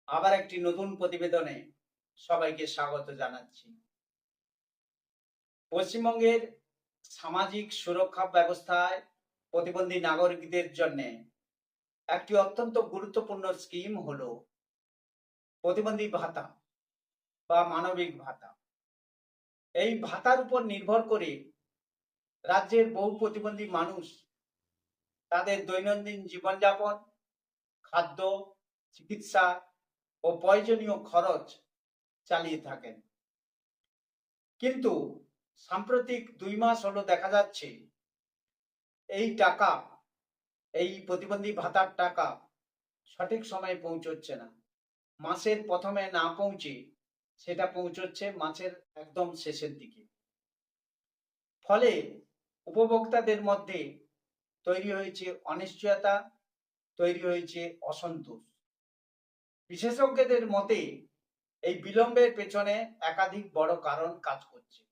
আবার একটি নতুন প্রতিবেদনে সবাইকে স্বাগত জানাচ্ছি। পশ্চিমবঙ্গের সামাজিক সুরক্ষা ব্যবস্থায় প্রতিবন্ধী নাগরিকদের জন্য একটি অত্যন্ত গুরুত্বপূর্ণ স্কিম হলো প্রতিবন্ধী ভাতা বা মানবিক ভাতা। এই ভাতার উপর নির্ভর করে রাজ্যের বহু প্রতিবন্ধী মানুষ তাদের দৈনন্দিন জীবনযাপন, খাদ্য, চিকিৎসা ও প্রয়োজনীয় খরচ চালিয়ে থাকেন। কিন্তু সাম্প্রতিক 2 মাস হলো দেখা যাচ্ছে এই টাকা, এই প্রতিবন্ধী ভাতার টাকা সঠিক সময়ে পৌঁছচ্ছে না। মাসের প্রথমে না পৌঁছে সেটা পৌঁছচ্ছে মাসের একদম শেষের দিকে। ফলে উপভোক্তাদের মধ্যে তৈরি হয়েছে অনিশ্চয়তা, তৈরি হয়েছে অসন্তোষ। বিশেষজ্ঞদের মতে এই বিলম্বের পেছনে একাধিক বড় কারণ কাজ করছে,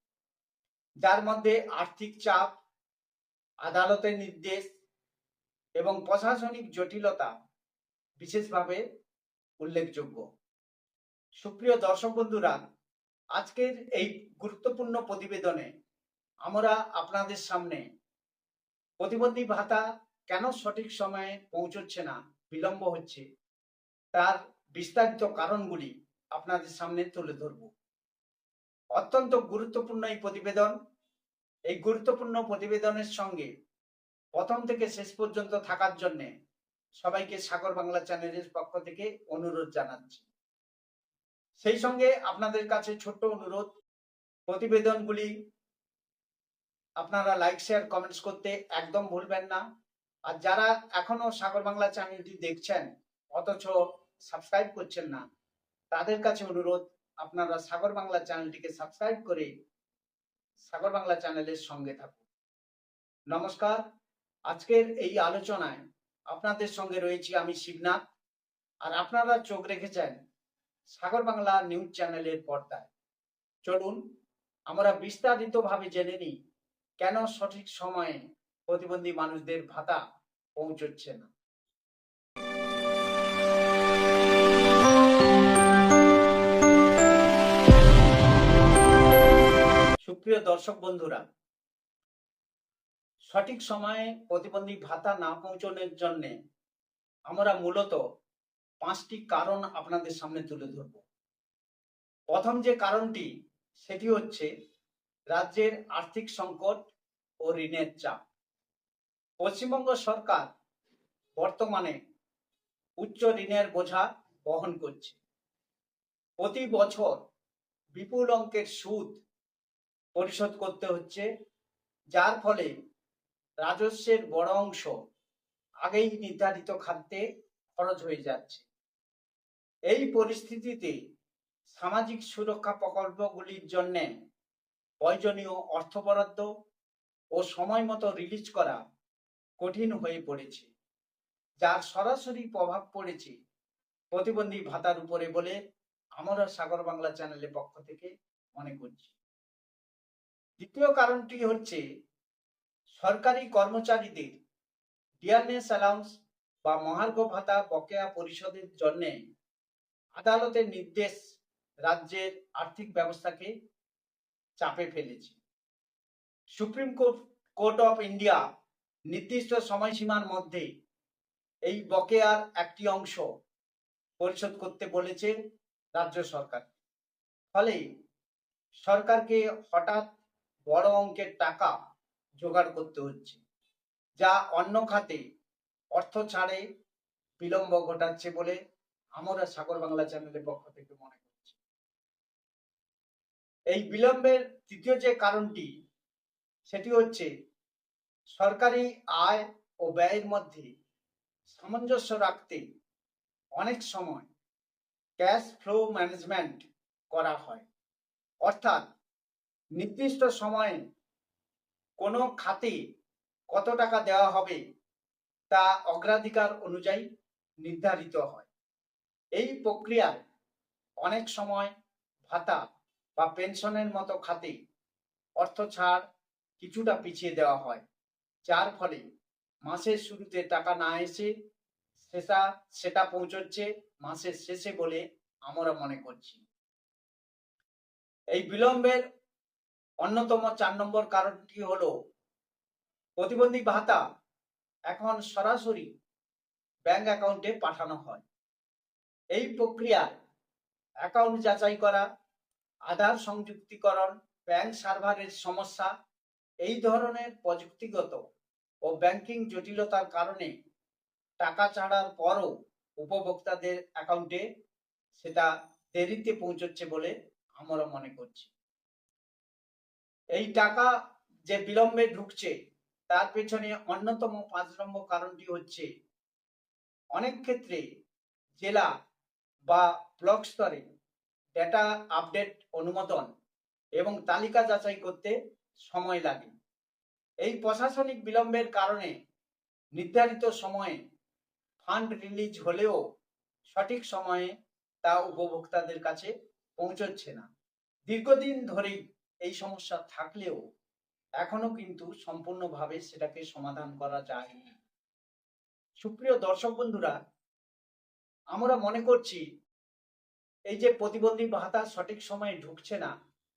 যার মধ্যে আর্থিক চাপ, আদালতের নির্দেশ এবং প্রশাসনিক জটিলতা বিশেষভাবে উল্লেখযোগ্য। সুপ্রিয় দর্শক বন্ধুরা, আজকের এই গুরুত্বপূর্ণ প্রতিবেদনে আমরা আপনাদের সামনে প্রতিবন্ধী ভাতা কেন সঠিক সময়ে পৌঁছচ্ছে না, বিলম্ব হচ্ছে, তার বিস্তারিত কারণগুলি আপনাদের সামনে তুলে ধরব। অত্যন্ত গুরুত্বপূর্ণ এই প্রতিবেদন। এই গুরুত্বপূর্ণ প্রতিবেদনের সঙ্গে প্রথম থেকে শেষ পর্যন্ত থাকার জন্য সবাইকে সাগর বাংলা চ্যানেলের পক্ষ থেকে অনুরোধ জানাচ্ছি। সেই সঙ্গে আপনাদের কাছে ছোট্ট অনুরোধ, প্রতিবেদনগুলি আপনারা লাইক, শেয়ার, কমেন্টস করতে একদম ভুলবেন না। আর যারা এখনো সাগর বাংলা চ্যানেলটি দেখছেন অথচ সাবস্ক্রাইব করছেন না, তাদের কাছে অনুরোধ, আপনারা সাগর বাংলা চ্যানেলটিকে সাবস্ক্রাইব করে সাগর বাংলা চ্যানেলের সঙ্গে থাকুন। নমস্কার। আজকের এই আলোচনায় আপনাদের সঙ্গে রয়েছি আমি শিবনাথ, আর আপনারা চোখ রেখেছেন সাগর বাংলা নিউজ চ্যানেলের পর্দায়। চলুন আমরা বিস্তারিতভাবে জেনে নিই কেন সঠিক সময়ে প্রতিবন্ধী মানুষদের ভাতা পৌঁছচ্ছে না। সুপ্রিয় দর্শক বন্ধুরা, সঠিক সময়ে প্রতিবন্ধী ভাতা না পৌঁছানোর জন্য আমরা মূলত 5টি কারণ আপনাদের সামনে তুলে ধরব। প্রথম যে কারণটি, সেটি হচ্ছে রাজ্যের আর্থিক সংকট ও ঋণের চাপ। পশ্চিমবঙ্গ সরকার বর্তমানে উচ্চ ঋণের বোঝা বহন করছে। প্রতি বছর বিপুল অঙ্কের সুদ পরিশোধ করতে হচ্ছে, যার ফলে রাজস্বের বড় অংশ আগেই নির্ধারিত খাতে খরচ হয়ে যাচ্ছে। এই পরিস্থিতিতে সামাজিক সুরক্ষা প্রকল্পগুলির জন্য প্রয়োজনীয় অর্থ বরাদ্দ ও সময় মতো রিলিজ করা কঠিন হয়ে পড়েছে, যার সরাসরি প্রভাব পড়েছে প্রতিবন্ধী ভাতার উপরে বলে আমরা সাগর বাংলা চ্যানেলের পক্ষ থেকে মনে করছি। দ্বিতীয় কারণটি হচ্ছে সরকারি কর্মচারীদের ডিয়ারনেস অ্যালাউন্স বা মহার্ঘ ভাতা বকেয়া পরিশোধের জন্য আদালতের নির্দেশ রাজ্যের আর্থিক ব্যবস্থাকে চাপে ফেলেছে। সুপ্রিম কোর্ট অফ ইন্ডিয়া নির্দিষ্ট সময়সীমার মধ্যে এই বকেয়ার একটি অংশ পরিশোধ করতে বলেছে রাজ্য সরকার। ফলে সরকারকে হঠাৎ বড় অঙ্কের টাকা জোগাড় করতে হচ্ছে, যা অন্য খাতে অর্থ ছাড়ে বিলম্ব ঘটাচ্ছে বলে আমরা সাগর বাংলা চ্যানেলের পক্ষ থেকে মনে করছি। এই বিলম্বের তৃতীয় যে কারণটি, সেটি হচ্ছে সরকারি আয় ও ব্যয়ের মধ্যে সামঞ্জস্য রাখতে অনেক সময় ক্যাশ ফ্লো ম্যানেজমেন্ট করা হয়, অর্থাৎ নির্দিষ্ট সময়ে কোনো খাতে কত টাকা দেওয়া হবে তা অগ্রাধিকার অনুযায়ী নির্ধারিত হয়। এই প্রক্রিয়ায় অনেক সময় ভাতা বা পেনশনের মতো খাতে অর্থ ছাড় কিছুটা পিছিয়ে দেওয়া হয়, যার ফলে মাসের শুরুতে টাকা না এসে সেটা পৌঁছচ্ছে মাসের শেষে বলে আমরা মনে করছি। এই বিলম্বের অন্যতম 4 নম্বর কারণটি হলো প্রতিবন্ধী ভাতা এখন সরাসরি ব্যাংক অ্যাকাউন্টে পাঠানো হয়। এই প্রক্রিয়ায় অ্যাকাউন্ট যাচাই করা, আধার সংযুক্তিকরণ, ব্যাংক সার্ভারের সমস্যা, এই ধরনের প্রযুক্তিগত ও ব্যাংকিং জটিলতার কারণে টাকা ছাড়ার পরও উপভোক্তাদের অ্যাকাউন্টে সেটা দেরিতে পৌঁছচ্ছে বলে আমরা মনে করছি। এই টাকা যে বিলম্বে ঢুকছে তার পেছনে অন্যতম 5 নম্বর কারণটি হচ্ছে অনেক ক্ষেত্রে জেলা বা ব্লক স্তরে ডেটা আপডেট অনুমোদন এবং তালিকা যাচাই করতে সময় লাগে। এই প্রশাসনিক বিলম্বের কারণে নির্ধারিত সময়ে ফান্ড রিলিজ হলেও সঠিক সময়ে তা উপভোক্তাদের কাছে পৌঁছচ্ছে না। দীর্ঘদিন ধরেই এই সমস্যা থাকলেও এখনো কিন্তু সম্পূর্ণভাবে সেটাকে সমাধান করা যায়নি। সুপ্রিয় দর্শক বন্ধুরা, আমরা মনে করছি এই যে প্রতিবন্ধী ভাতা সঠিক সময়ে ঢুকছে না,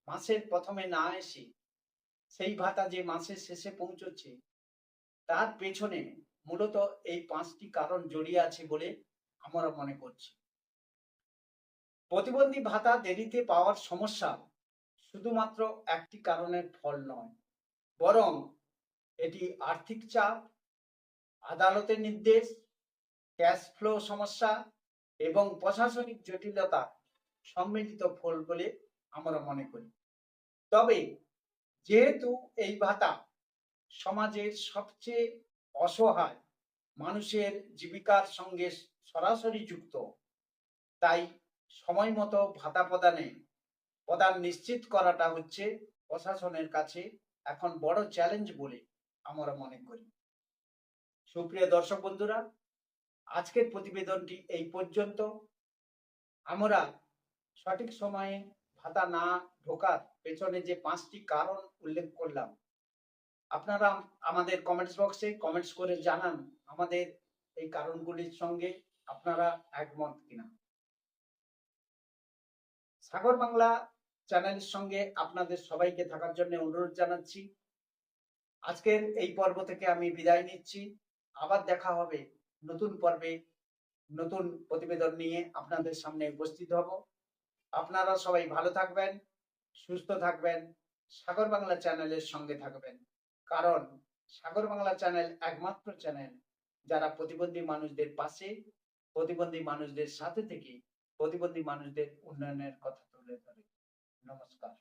মাসের প্রথমে না এসে সেই ভাতা যে মাসের শেষে পৌঁছচ্ছে, তার পেছনে মূলত এই 5টি কারণ জড়িয়ে আছে বলে আমরা মনে করছি। প্রতিবন্ধী ভাতা দেরিতে পাওয়ার সমস্যা শুধুমাত্র একটি কারণের ফল নয়, বরং এটি আর্থিক চাপ, আদালতের নির্দেশ, ক্যাশ ফ্লো সমস্যা এবং প্রশাসনিক জটিলতা সম্মিলিত ফল বলে আমরা মনে করি। তবে যেহেতু এই ভাতা সমাজের সবচেয়ে অসহায় মানুষের জীবিকার সঙ্গে সরাসরি যুক্ত, তাই সময় মতো ভাতা প্রদান নিশ্চিত করাটা হচ্ছে প্রশাসনের কাছে এখন বড় চ্যালেঞ্জ বলে আমরা মনে করি। সুপ্রিয় দর্শক বন্ধুরা, আজকের প্রতিবেদনটি এই পর্যন্ত। আমরা সঠিক সময়ে ভাতা না ঢোকার পেছনে যে 5টি কারণ উল্লেখ করলাম, আপনারা আমাদের কমেন্টস বক্সে কমেন্টস করে জানান আমাদের এই কারণগুলির সঙ্গে আপনারা একমত কিনা। সাগর বাংলা চ্যানেলের সঙ্গে আপনাদের সবাইকে থাকার জন্য অনুরোধ জানাচ্ছি। আজকের এই পর্ব থেকে আমি বিদায় নিচ্ছি। আবার দেখা হবে নতুন পর্বে, নতুন প্রতিবেদন নিয়ে আপনাদের সামনে উপস্থিত হব। আপনারা সবাই ভালো থাকবেন, সুস্থ থাকবেন, সাগর বাংলা চ্যানেলের সঙ্গে থাকবেন, কারণ সাগর বাংলা চ্যানেল একমাত্র চ্যানেল যারা প্রতিবন্ধী মানুষদের পাশে, প্রতিবন্ধী মানুষদের সাথে থেকে প্রতিবন্ধী মানুষদের উন্নয়নের কথা তুলে ধরে। নমস্কার।